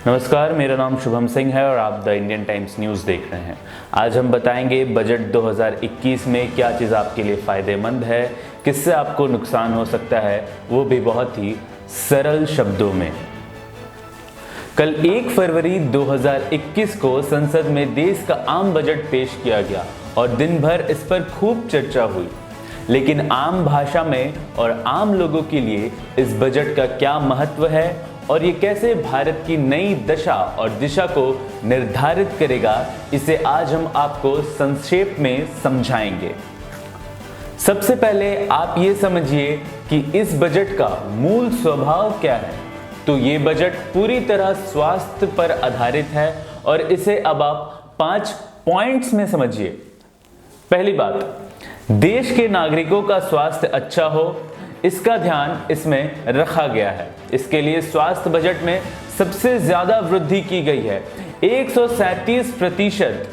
नमस्कार, मेरा नाम शुभम सिंह है और आप द इंडियन टाइम्स न्यूज़ देख रहे हैं। आज हम बताएंगे बजट 2021 में क्या चीज़ आपके लिए फ़ायदेमंद है, किससे आपको नुकसान हो सकता है, वो भी बहुत ही सरल शब्दों में। कल 1 फरवरी 2021 को संसद में देश का आम बजट पेश किया गया और दिन भर इस पर खूब चर्चा हुई। लेकिन आम भाषा में और आम लोगों के लिए इस बजट का क्या महत्व है और ये कैसे भारत की नई दशा और दिशा को निर्धारित करेगा, इसे आज हम आपको संक्षेप में समझाएंगे। सबसे पहले आप ये समझिए कि इस बजट का मूल स्वभाव क्या है। तो ये बजट पूरी तरह स्वास्थ्य पर आधारित है और इसे अब आप 5 पॉइंट्स में समझिए। पहली बात, देश के नागरिकों का स्वास्थ्य अच्छा हो, इसका ध्यान इसमें रखा गया है। इसके लिए स्वास्थ्य बजट में सबसे ज्यादा वृद्धि की गई है, 137%।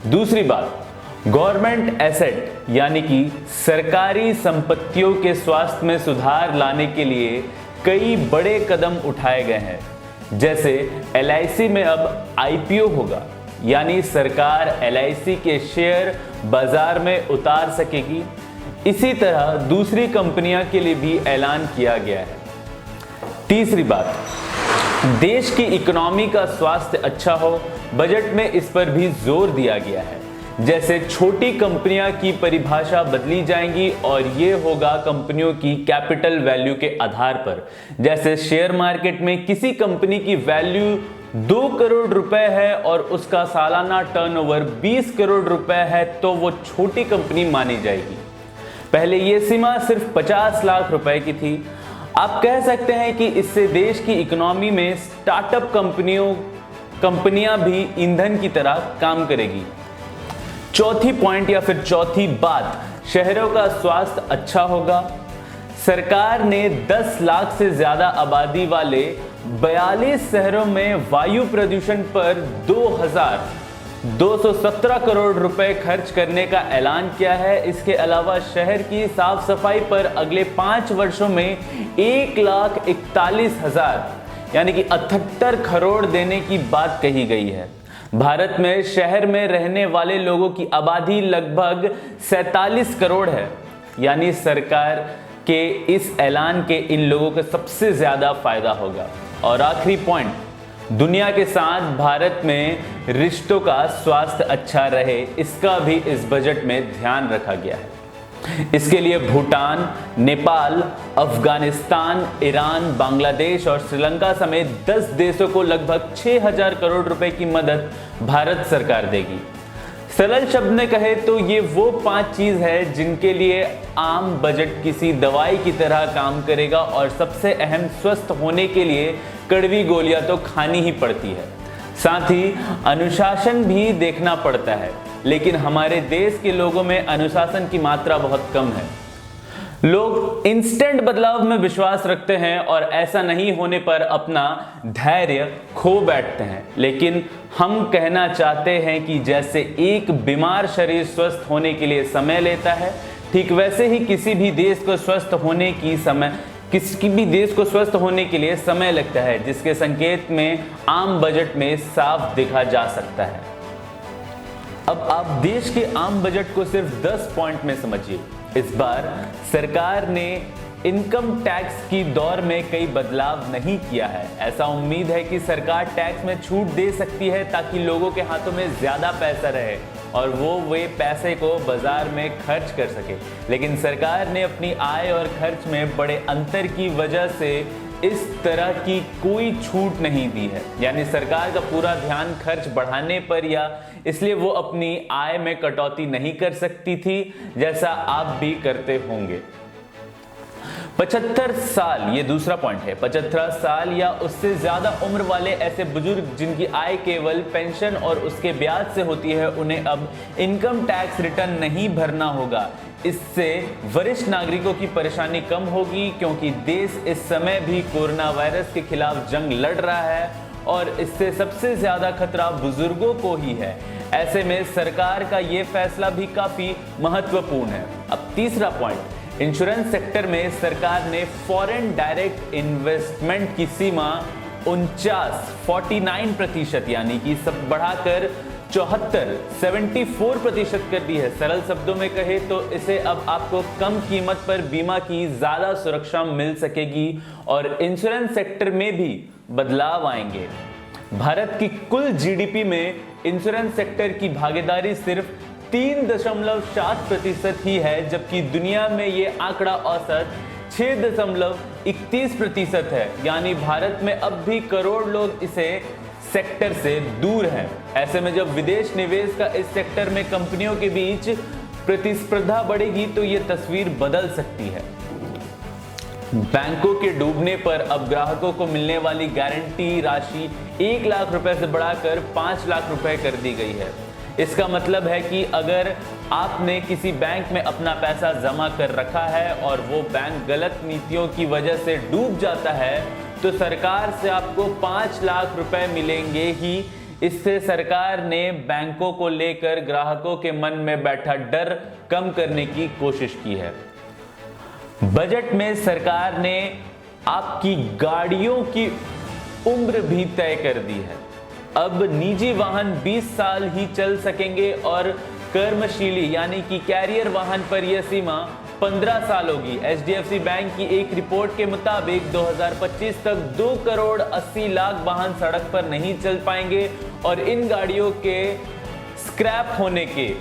दूसरी बात, गवर्नमेंट एसेट यानी कि सरकारी संपत्तियों के स्वास्थ्य में सुधार लाने के लिए कई बड़े कदम उठाए गए हैं। जैसे LIC में अब IPO होगा, यानी सरकार LIC के शेयर बाजार में उतार सकेगी। इसी तरह दूसरी कंपनियां के लिए भी ऐलान किया गया है। तीसरी बात, देश की इकोनॉमी का स्वास्थ्य अच्छा हो, बजट में इस पर भी जोर दिया गया है। जैसे छोटी कंपनियां की परिभाषा बदली जाएंगी और ये होगा कंपनियों की कैपिटल वैल्यू के आधार पर। जैसे शेयर मार्केट में किसी कंपनी की वैल्यू 2 करोड़ रुपए है और उसका सालाना टर्नओवर 20 करोड़ रुपए है तो वो छोटी कंपनी मानी जाएगी। पहले ये सीमा सिर्फ 50 लाख रुपए की थी। आप कह सकते हैं कि इससे देश की इकोनॉमी में स्टार्टअप कंपनियां भी ईंधन की तरह काम करेगी। चौथी पॉइंट या फिर चौथी बात, शहरों का स्वास्थ्य अच्छा होगा। सरकार ने 10 लाख से ज्यादा आबादी वाले 42 शहरों में वायु प्रदूषण पर 2,217 करोड़ रुपए खर्च करने का ऐलान किया है। इसके अलावा शहर की साफ सफाई पर अगले 5 वर्षों में 1,41,000 यानी कि 78 करोड़ देने की बात कही गई है। भारत में शहर में रहने वाले लोगों की आबादी लगभग 47 करोड़ है, यानी सरकार के इस ऐलान के इन लोगों को सबसे ज्यादा फायदा होगा। और आखिरी पॉइंट, दुनिया के साथ भारत में रिश्तों का स्वास्थ्य अच्छा रहे, इसका भी इस बजट में ध्यान रखा गया है। इसके लिए भूटान, नेपाल, अफगानिस्तान, ईरान, बांग्लादेश और श्रीलंका समेत 10 देशों को लगभग 6,000 करोड़ रुपए की मदद भारत सरकार देगी। सरल शब्द में कहे तो ये वो 5 चीज है जिनके लिए आम बजट किसी दवाई की तरह काम करेगा और सबसे अहम, स्वस्थ होने के लिए कड़वी गोलियां तो खानी ही पड़ती है। साथ ही अनुशासन भी देखना पड़ता है, लेकिन हमारे देश के लोगों में अनुशासन की मात्रा बहुत कम है। लोग इंस्टेंट बदलाव में विश्वास रखते हैं और ऐसा नहीं होने पर अपना धैर्य खो बैठते हैं। लेकिन हम कहना चाहते हैं कि जैसे एक बीमार शरीर स्वस्थ होने के लिए समय लेता है, ठीक वैसे ही किसी भी देश को स्वस्थ होने के लिए समय लगता है, जिसके संकेत में आम बजट में साफ देखा जा सकता है। अब आप देश के आम बजट को सिर्फ 10 पॉइंट में समझिए। इस बार सरकार ने इनकम टैक्स की दौर में कई बदलाव नहीं किया है। ऐसा उम्मीद है कि सरकार टैक्स में छूट दे सकती है ताकि लोगों के हाथों में ज्यादा पैसा रहे और वे पैसे को बाजार में खर्च कर सके। लेकिन सरकार ने अपनी आय और खर्च में बड़े अंतर की वजह से इस तरह की कोई छूट नहीं दी है। यानी सरकार का पूरा ध्यान खर्च बढ़ाने पर, या इसलिए वो अपनी आय में कटौती नहीं कर सकती थी, जैसा आप भी करते होंगे। 75 साल, ये दूसरा पॉइंट है। 75 साल या उससे ज्यादा उम्र वाले ऐसे बुजुर्ग जिनकी आय केवल पेंशन और उसके ब्याज से होती है, उन्हें अब इनकम टैक्स रिटर्न नहीं भरना होगा। इससे वरिष्ठ नागरिकों की परेशानी कम होगी, क्योंकि देश इस समय भी कोरोना वायरस के खिलाफ जंग लड़ रहा है और इससे सबसे ज्यादा खतरा बुजुर्गों को ही है। ऐसे में सरकार का ये फैसला भी काफी महत्वपूर्ण है। अब तीसरा पॉइंट, इंश्योरेंस सेक्टर में सरकार ने फॉरेन डायरेक्ट इन्वेस्टमेंट की सीमा 49% यानी कि सब बढ़ाकर 74% कर दी है। सरल शब्दों में कहे तो इसे अब आपको कम कीमत पर बीमा की ज्यादा सुरक्षा मिल सकेगी और इंश्योरेंस सेक्टर में भी बदलाव आएंगे। भारत की कुल जीडीपी में इंश्योरेंस सेक्टर की भागीदारी सिर्फ 3.7% ही है, जबकि दुनिया में ये आंकड़ा औसत 6.31% है। यानी भारत में अब भी करोड़ लोग इसे सेक्टर से दूर हैं। ऐसे में जब विदेश निवेश का इस सेक्टर में कंपनियों के बीच प्रतिस्पर्धा बढ़ेगी तो ये तस्वीर बदल सकती है। बैंकों के डूबने पर अब ग्राहकों को मिलने वाली गारंटी राशि 1 लाख रुपए से बढ़ाकर 5 लाख रुपए कर दी गई है। इसका मतलब है कि अगर आपने किसी बैंक में अपना पैसा जमा कर रखा है और वो बैंक गलत नीतियों की वजह से डूब जाता है तो सरकार से आपको 5 लाख रुपए मिलेंगे ही। इससे सरकार ने बैंकों को लेकर ग्राहकों के मन में बैठा डर कम करने की कोशिश की है। बजट में सरकार ने आपकी गाड़ियों की उम्र भी तय कर दी है। अब निजी वाहन 20 साल ही चल सकेंगे और कर्मशीली यानी कि कैरियर वाहन पर यह सीमा 15 साल होगी। एचडीएफसी बैंक की एक रिपोर्ट के मुताबिक 2025 तक 2 करोड़ 80 लाख वाहन सड़क पर नहीं चल पाएंगे और इन गाड़ियों के स्क्रैप होने के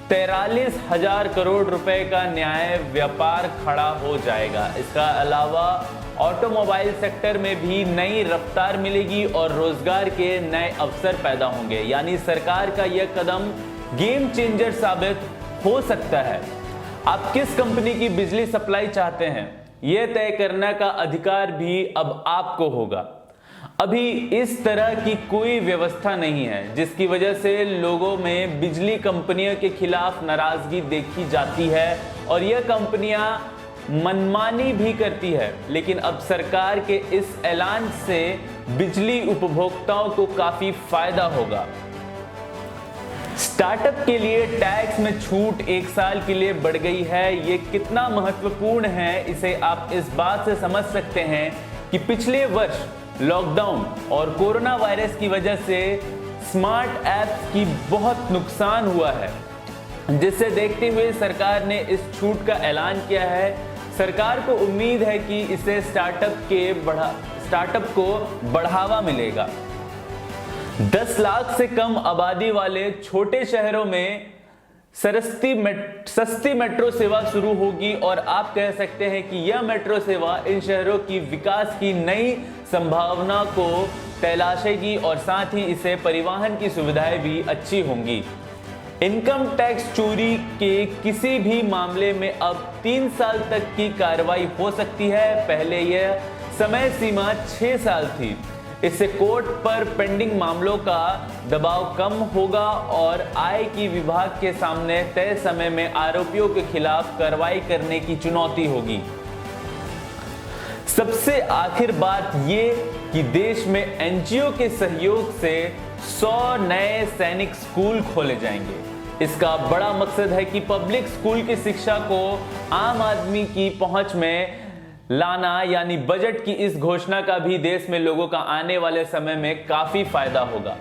43,000 करोड़ रुपए का न्याय व्यापार खड़ा हो जाएगा। इसका अलावा ऑटोमोबाइल सेक्टर में भी नई रफ्तार मिलेगी और रोजगार के नए अवसर पैदा होंगे। यानी सरकार का यह कदम गेम चेंजर साबित हो सकता है। आप किस कंपनी की बिजली सप्लाई चाहते हैं, यह तय करने का अधिकार भी अब आपको होगा। अभी इस तरह की कोई व्यवस्था नहीं है, जिसकी वजह से लोगों में बिजली कंपनियों के खिलाफ नाराजगी देखी जाती है और यह कंपनियां मनमानी भी करती है। लेकिन अब सरकार के इस ऐलान से बिजली उपभोक्ताओं को काफी फायदा होगा। स्टार्टअप के लिए टैक्स में छूट 1 साल के लिए बढ़ गई है। ये कितना महत्वपूर्ण है इसे आप इस बात से समझ सकते हैं कि पिछले वर्ष लॉकडाउन और कोरोना वायरस की वजह से स्मार्ट ऐप्स की बहुत नुकसान हुआ है, जिसे देखते हुए सरकार ने इस छूट का ऐलान किया है। सरकार को उम्मीद है कि इससे स्टार्टअप को बढ़ावा मिलेगा। 10 लाख से कम आबादी वाले छोटे शहरों में सस्ती मेट्रो सेवा शुरू होगी और आप कह सकते हैं कि यह मेट्रो सेवा इन शहरों की विकास की नई संभावना को तलाशेगी और साथ ही इससे परिवहन की सुविधाएं भी अच्छी होंगी। इनकम टैक्स चोरी के किसी भी मामले में अब 3 साल तक की कार्रवाई हो सकती है। पहले यह समय सीमा 6 साल थी। इससे कोर्ट पर पेंडिंग मामलों का दबाव कम होगा और आय की विभाग के सामने तय समय में आरोपियों के खिलाफ कार्रवाई करने की चुनौती होगी। सबसे आखिर बात ये कि देश में एनजीओ के सहयोग से 100 नए सैनिक स्कूल खोले जाएंगे। इसका बड़ा मकसद है कि पब्लिक स्कूल की शिक्षा को आम आदमी की पहुंच में लाना। यानी बजट की इस घोषणा का भी देश में लोगों का आने वाले समय में काफी फायदा होगा।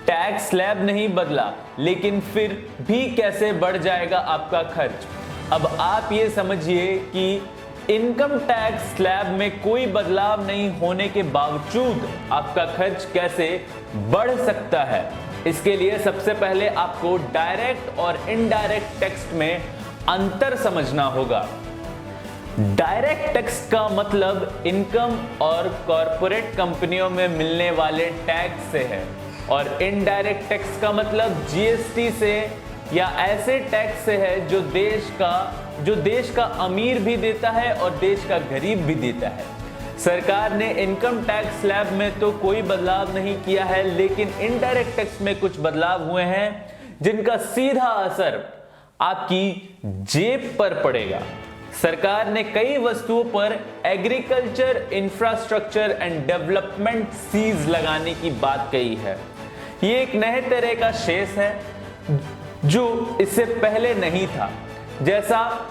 टैक्स स्लैब नहीं बदला, लेकिन फिर भी कैसे बढ़ जाएगा आपका खर्च। अब आप ये समझिए कि इनकम टैक्स स्लैब में कोई बदलाव नहीं होने के बावजूद आपका खर्च कैसे बढ़ सकता है। इसके लिए सबसे पहले आपको डायरेक्ट और इनडायरेक्ट टैक्स में अंतर समझना होगा। डायरेक्ट टैक्स का मतलब इनकम और कॉरपोरेट कंपनियों में मिलने वाले टैक्स से है और इनडायरेक्ट टैक्स का मतलब जीएसटी से या ऐसे टैक्स से है जो देश का अमीर भी देता है और देश का गरीब भी देता है। सरकार ने इनकम टैक्स स्लैब में तो कोई बदलाव नहीं किया है, लेकिन इनडायरेक्ट टैक्स में कुछ बदलाव हुए हैं जिनका सीधा असर आपकी जेब पर पड़ेगा। सरकार ने कई वस्तुओं पर agriculture infrastructure and development cess लगाने की बात कही है। ये एक नए तरह का शेष है जो इससे पहले नहीं था। जैसा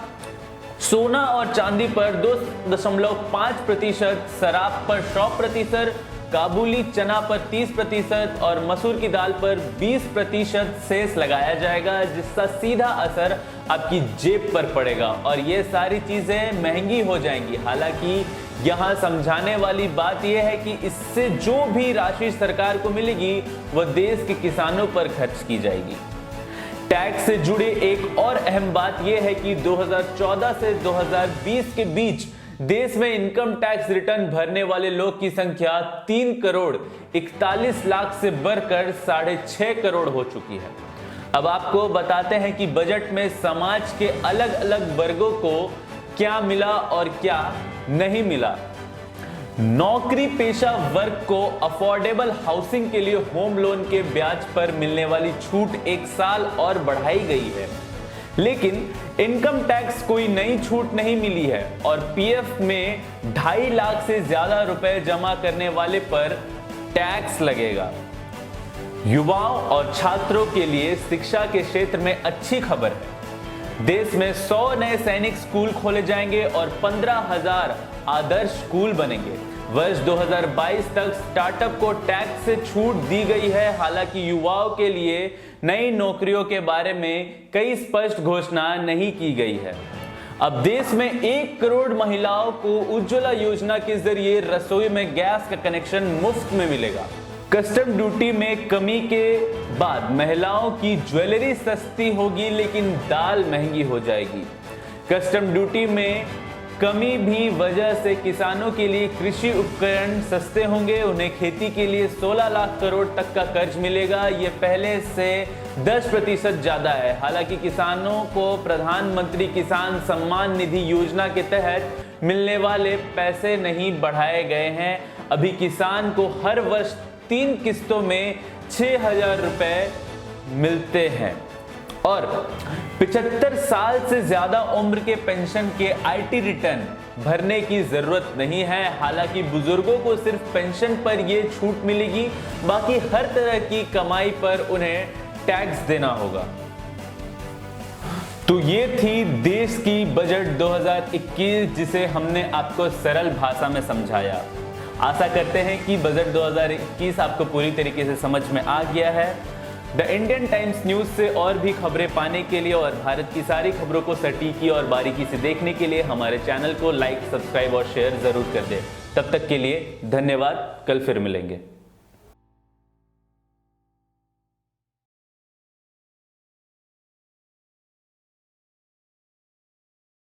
सोना और चांदी पर 2.5%, शराब पर 100%, काबुली चना पर 30% और मसूर की दाल पर 20% सेस लगाया जाएगा, जिसका सीधा असर आपकी जेब पर पड़ेगा और ये सारी चीजें महंगी हो जाएंगी। हालांकि यहां समझाने वाली बात यह है कि इससे जो भी राशि सरकार को मिलेगी वह देश के किसानों पर खर्च की जाएगी। टैक्स से जुड़े एक और अहम बात यह है कि 2014 से 2020 के बीच देश में इनकम टैक्स रिटर्न भरने वाले लोग की संख्या 3 करोड़ 41 लाख से बढ़कर 6.5 करोड़ हो चुकी है। अब आपको बताते हैं कि बजट में समाज के अलग अलग वर्गों को क्या मिला और क्या नहीं मिला। नौकरी पेशा वर्ग को अफोर्डेबल हाउसिंग के लिए होम लोन के ब्याज पर मिलने वाली छूट 1 साल और बढ़ाई गई है, लेकिन इनकम टैक्स कोई नई छूट नहीं मिली है और पीएफ में 2.5 लाख से ज्यादा रुपए जमा करने वाले पर टैक्स लगेगा। युवाओं और छात्रों के लिए शिक्षा के क्षेत्र में अच्छी खबर है। देश में 100 नए सैनिक स्कूल खोले जाएंगे और 15,000 आदर्श स्कूल बनेंगे। वर्ष 2022 तक स्टार्टअप को टैक्स से छूट दी गई है। हालांकि युवाओं के लिए नई नौकरियों के बारे में कई स्पष्ट घोषणा नहीं की गई है। अब देश में 1 करोड़ महिलाओं को उज्ज्वला योजना के जरिए रसोई में गैस का कनेक्शन मुफ्त में मिलेगा। कस्टम ड्यूटी में कमी के बाद महिलाओं की ज्वेलरी सस्ती होगी, लेकिन दाल महंगी हो जाएगी। कस्टम ड्यूटी में कमी भी वजह से किसानों के लिए कृषि उपकरण सस्ते होंगे। उन्हें खेती के लिए 16 लाख करोड़ तक का कर्ज मिलेगा। ये पहले से 10% ज्यादा है। हालांकि किसानों को प्रधानमंत्री किसान सम्मान निधि योजना के तहत मिलने वाले पैसे नहीं बढ़ाए गए हैं। अभी किसान को हर वर्ष 3 किस्तों में 6,000 रुपए मिलते हैं और 75 साल से ज्यादा उम्र के पेंशन के आईटी रिटर्न भरने की जरूरत नहीं है। हालांकि बुजुर्गों को सिर्फ पेंशन पर यह छूट मिलेगी, बाकी हर तरह की कमाई पर उन्हें टैक्स देना होगा। तो ये थी देश की बजट 2021, जिसे हमने आपको सरल भाषा में समझाया। आशा करते हैं कि बजट 2021 आपको पूरी तरीके से समझ में आ गया है। द इंडियन टाइम्स न्यूज से और भी खबरें पाने के लिए और भारत की सारी खबरों को सटीकी और बारीकी से देखने के लिए हमारे चैनल को लाइक, सब्सक्राइब और शेयर जरूर कर दें। तब तक के लिए धन्यवाद। कल फिर मिलेंगे।